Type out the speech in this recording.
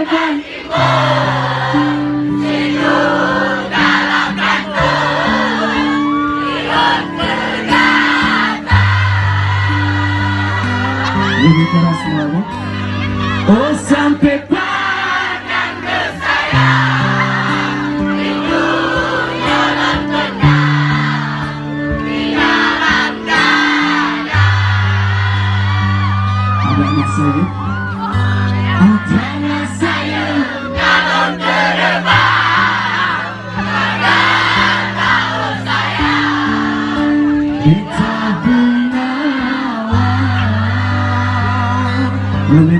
depan. Lebih keras semuanya. Oh sampai padang tersayang, rindunya dan tenang di dalam dada. Adanya saya, adanya saya kalau terbang, agar tahu sayang kita benar. Lebih